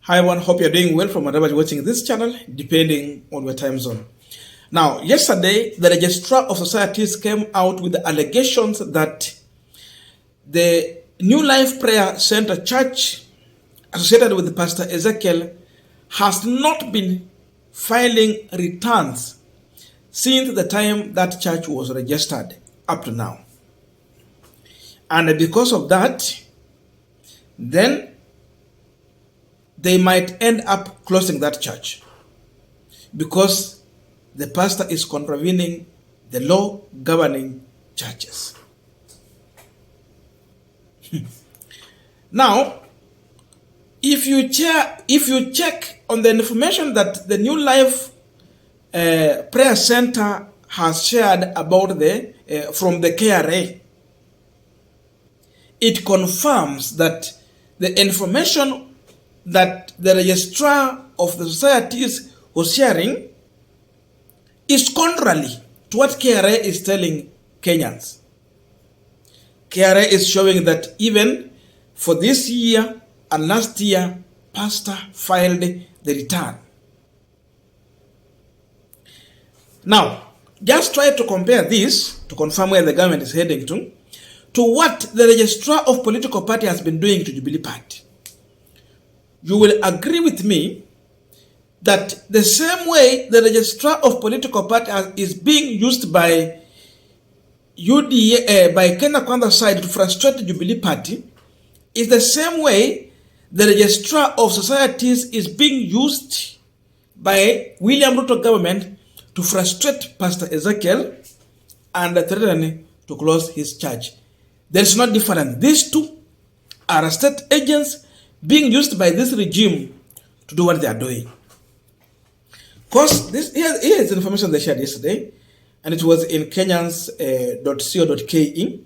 Hi everyone, hope you're doing well from wherever you're watching this channel, depending on your time zone. Now, yesterday, the Registrar of Societies came out with the allegations that the New Life Prayer Center Church associated with Pst Ezekiel has not been filing returns since the time that church was registered up to now. And because of that, then they might end up closing that church because the pastor is contravening the law governing churches. Now, if you check on the information that the New Life Prayer Center has shared about from the KRA, it confirms that the information that the registrar of the societies was sharing is contrary to what KRA is telling Kenyans. KRA is showing that even for this year and last year, pastor filed the return. Now, just try to compare this to confirm where the government is heading to what the registrar of political party has been doing to Jubilee Party. You will agree with me that the same way the registrar of political party is being used by UDA, by Kenya Kwanza side to frustrate the Jubilee Party, is the same way the registrar of societies is being used by William Ruto government to frustrate Pst Ezekiel and threaten to close his church. There is no difference. These two are state agents being used by this regime to do what they are doing. Because here is the information they shared yesterday, and it was in Kenyans.co.ke.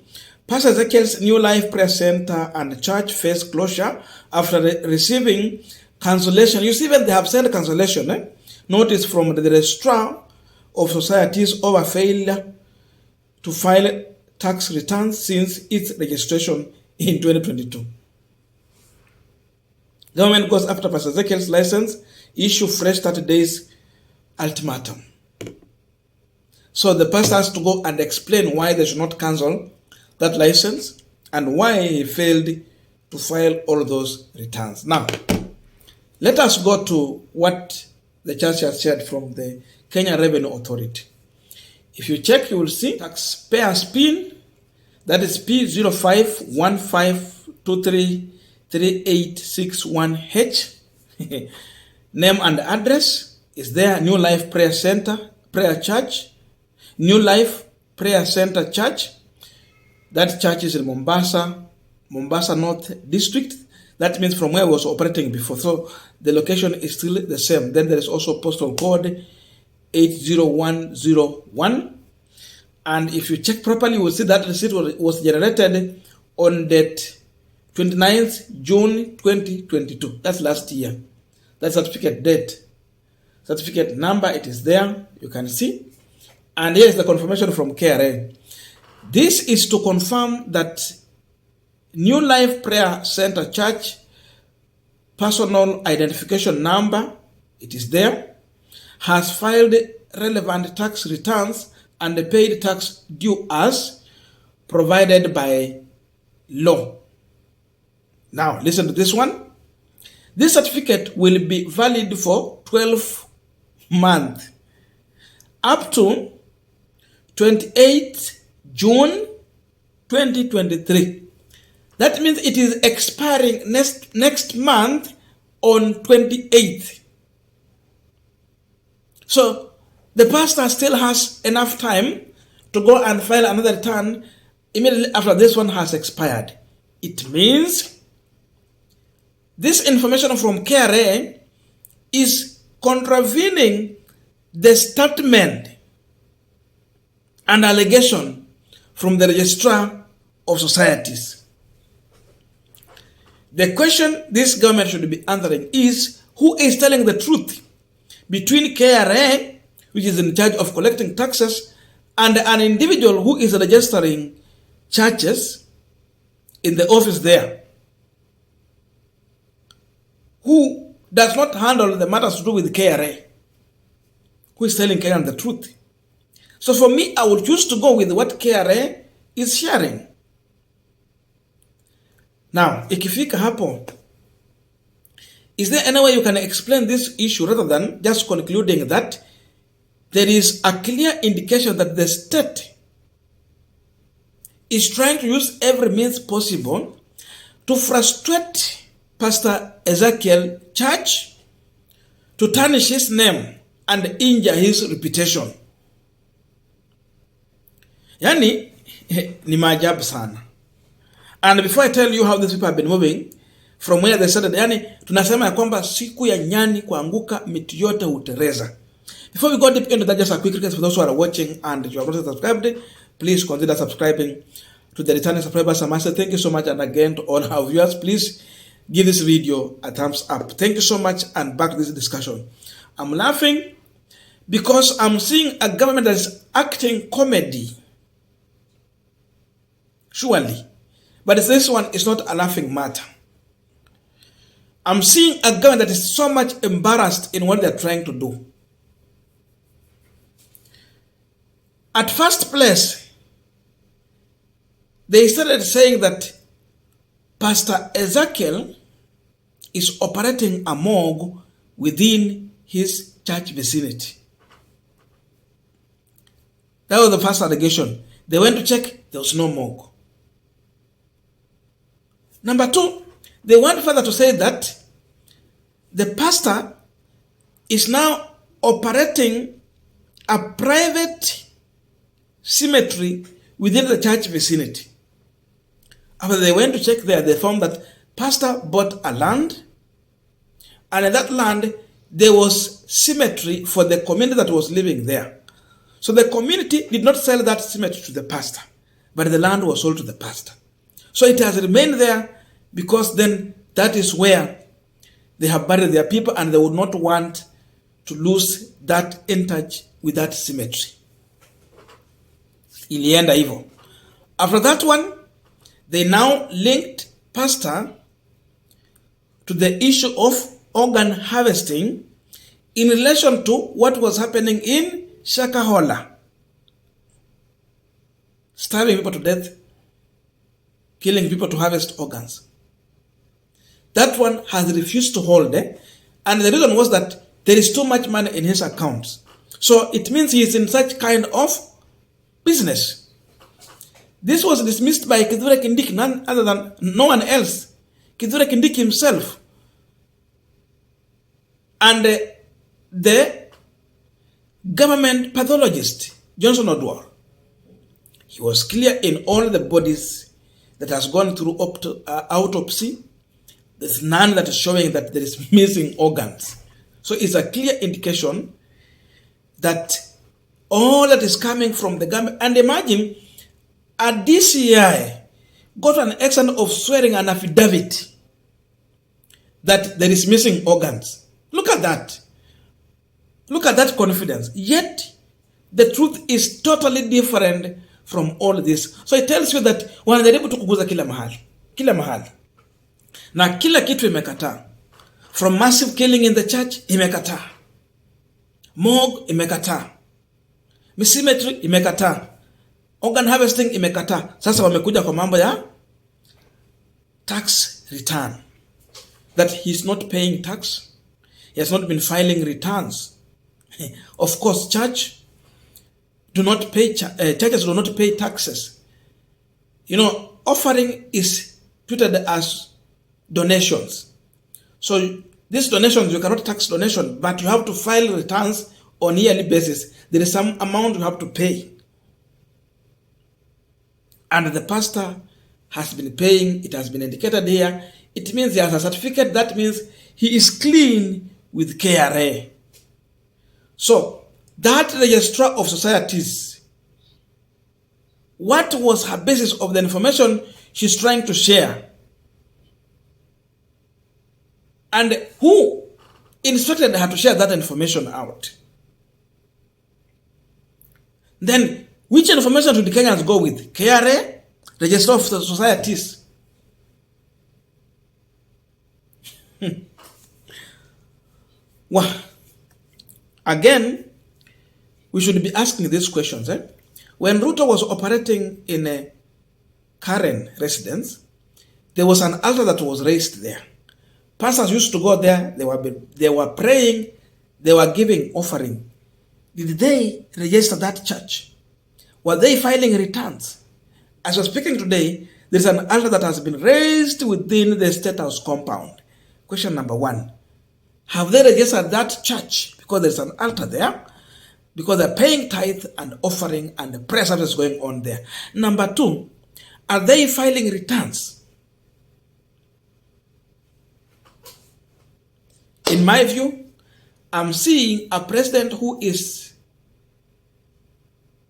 Pst Ezekiel's New Life Prayer Center and church face closure after receiving cancellation. You see, when they have sent cancellation notice from the registrar of societies over failure to file tax returns since its registration in 2022. Government goes after Pst Ezekiel's license, issue fresh 30 days ultimatum. So the pastor has to go and explain why they should not cancel that license and why he failed to file all those returns. Now, let us go to what the church has shared from the Kenya Revenue Authority. If you check, you will see taxpayer's PIN, that is P0515233861H. Name and address is there. New Life Prayer Center, Prayer Church. New Life Prayer Center Church. That church is in Mombasa North District. That means from where it was operating before. So the location is still the same. Then there is also postal code 80101. And if you check properly, you will see that receipt was generated on date 29th June 2022. That's last year. That certificate date. Certificate number, it is there. You can see. And here is the confirmation from KRA. This is to confirm that New Life Prayer Center Church personal identification number, it is there, has filed relevant tax returns and paid tax due as provided by law. Now, listen to this one. This certificate will be valid for 12 months up to 28th June 2023. That means it is expiring next month on 28th. So the pastor still has enough time to go and file another return immediately after this one has expired. It means this information from KRA is contravening the statement and allegation from the registrar of societies. The question this government should be answering is, who is telling the truth between KRA, which is in charge of collecting taxes, and an individual who is registering churches in the office there? Who does not handle the matters to do with KRA, who is telling Kenyans the truth. So for me, I would choose to go with what KRA is sharing. Now, ikifika hapo, is there any way you can explain this issue rather than just concluding that there is a clear indication that the state is trying to use every means possible to frustrate Pastor Ezekiel Church, to tarnish his name and injure his reputation? Yani, ni maajabu sana. And before I tell you how these people have been moving from where they started, yani, tunasema ya kwamba siku ya nyani kuanguka miti yote hutereza. Before we go deep into that, just a quick request for those who are watching and you are not subscribed, please consider subscribing. To the returning subscribers, I must say thank you so much, and again to all our viewers, please give this video a thumbs up. Thank you so much, and back to this discussion. I'm laughing because I'm seeing a government that is acting comedy. Surely. But this one is not a laughing matter. I'm seeing a government that is so much embarrassed in what they're trying to do. At first place, they started saying that Pastor Ezekiel is operating a morgue within his church vicinity. That was the first allegation. They went to check, there was no morgue. Number two, they went further to say that the pastor is now operating a private cemetery within the church vicinity. After they went to check there, they found that pastor bought a land, and in that land, there was cemetery for the community that was living there. So the community did not sell that cemetery to the pastor, but the land was sold to the pastor. So it has remained there because then that is where they have buried their people, and they would not want to lose that in touch with that cemetery. Ilienda hivyo. After that one, they now linked pastor to the issue of organ harvesting in relation to what was happening in Shakahola. Starving people to death, killing people to harvest organs. That one has refused to hold, and the reason was that there is too much money in his accounts. So it means he is in such kind of business. This was dismissed by Kithure Kindiki, none other than no one else. Kithure Kindiki himself. And the government pathologist, Johnson Odwar, he was clear in all the bodies that has gone through autopsy. There's none that is showing that there is missing organs. So it's a clear indication that all that is coming from the government. And imagine, a DCI got an extent of swearing an affidavit that there is missing organs. Look at that. Look at that confidence. Yet, the truth is totally different from all this. So it tells you that wanajaribu tu kuguza kila mahali. Kila mahali. Na kila kitu imekataa. From massive killing in the church, imekataa. Morgue, imekataa. Cemetery, imekataa. Organ harvesting, imekataa. Sasa wamekuja kwa mambo ya tax return. That he's not paying tax. He has not been filing returns. Of course, churches do not pay taxes. You know, offering is treated as donations. So these donations, you cannot tax donation, but you have to file returns on a yearly basis. There is some amount you have to pay. And the pastor has been paying. It has been indicated here. It means he has a certificate. That means he is clean with KRA. So, that registrar of societies, what was her basis of the information she's trying to share? And who instructed her to share that information out? Then, which information should the Kenyans go with? KRA, Register of Societies. Well, again, we should be asking these questions. When Ruto was operating in a Karen residence, there was an altar that was raised there. Pastors used to go there, they were praying, they were giving offering. Did they register that church? Were they filing returns? As we're speaking today, there's an altar that has been raised within the State House compound. Question number one, have they registered that church? Because there's an altar there, because they're paying tithe and offering and the prayer service going on there. Number two, are they filing returns? In my view, I'm seeing a president who is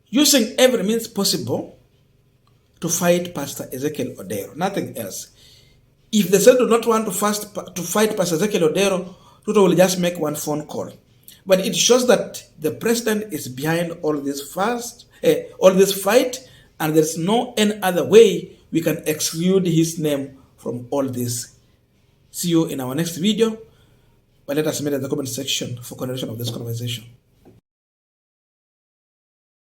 using every means possible to fight Pst Ezekiel Odero, nothing else. If the Senate do not want to fight Pst Ezekiel Odero, Ruto will just make one phone call. But it shows that the president is behind all this fight, and there's no any other way we can exclude his name from all this. See you in our next video. But let us meet in the comment section for continuation of this conversation.